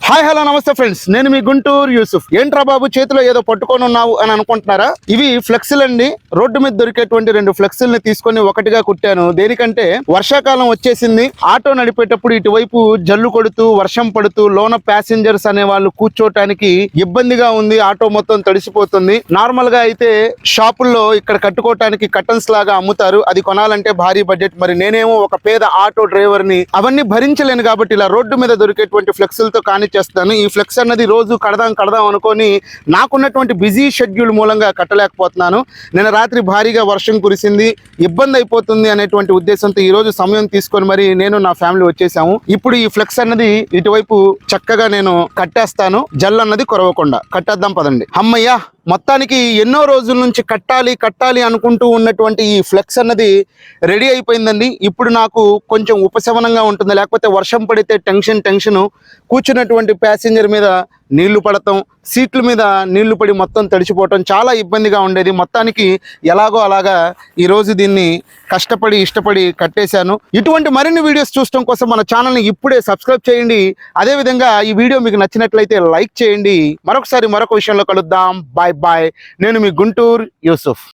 Hi hello నమస్తే friends, నేను మీ గుంటూరు యూసుఫ్. ఏంట్రా బాబు చేతిలో ఏదో పట్టుకొని ఉన్నావు అని అనుకుంటున్నారా? ఇవి ఫ్లెక్సీలు అండి. రోడ్డు మీద దొరికేటువంటి 2 ఫ్లెక్సీలని తీసుకొని ఒకటిగా కుట్టాను. దేనికంటే వర్షాకాలం వచ్చేసింది. ఆటో నడిపేటప్పుడు ఇటువైపు జల్లు కొడుతూ వర్షం పడుతూ లోన ప్యాసింజర్స్ అనే వాళ్ళు కూర్చోటానికి ఇబ్బందిగా ఉంది. ఆటో మొత్తం తడిసిపోతుంది. నార్మల్ గా అయితే షాపుల్లో ఇక్కడ కట్టుకోవటానికి కర్టన్స్ లాగా అమ్ముతారు. అది కొనాలంటే భారీ బడ్జెట్. మరి నేనేమో ఒక పేద ఆటో డ్రైవర్ ని, అవన్నీ భరించలేను కాబట్టి ఇలా రోడ్డు మీద దొరికేటువంటి ఫ్లెక్సీలతో చేస్తాను. ఈ ఫ్లెక్స్ అన్నది రోజు కడదాం అనుకొని నాకున్నటువంటి బిజీ షెడ్యూల్ మూలంగా కట్టలేకపోతున్నాను. నిన్న రాత్రి భారీగా వర్షం కురిసింది, ఇబ్బంది అయిపోతుంది అనేటువంటి ఉద్దేశంతో ఈ రోజు సమయం తీసుకొని మరి నేను నా ఫ్యామిలీ వచ్చేసాము. ఇప్పుడు ఈ ఫ్లెక్స్ అన్నది ఇటువైపు చక్కగా నేను కట్టేస్తాను. జల్ అన్నది కొరవకుండా కట్టేద్దాం పదండి. అమ్మయ్యా, మొత్తానికి ఎన్నో రోజుల నుంచి కట్టాలి అనుకుంటూ ఉన్నటువంటి ఈ ఫ్లెక్స్ అన్నది రెడీ అయిపోయిందండి. ఇప్పుడు నాకు కొంచెం ఉపశమనంగా ఉంటుంది. లేకపోతే వర్షం పడితే టెన్షన్ కూర్చున్నటువంటి ప్యాసింజర్ మీద నీళ్లు పడటం, సీట్ల మీద నీళ్లు పడి మొత్తం తడిచిపోవటం చాలా ఇబ్బందిగా ఉండేది. మొత్తానికి ఎలాగో అలాగా ఈరోజు దీన్ని కష్టపడి ఇష్టపడి కట్టేశాను. ఇటువంటి మరిన్ని వీడియోస్ చూడటం కోసం మన ఛానల్ని ఇప్పుడే సబ్స్క్రైబ్ చేయండి. అదేవిధంగా ఈ వీడియో మీకు నచ్చినట్లయితే లైక్ చేయండి. మరొక విషయంలో కలుద్దాం. Bye bye. నేను మీ గుంటూరు యూసుఫ్.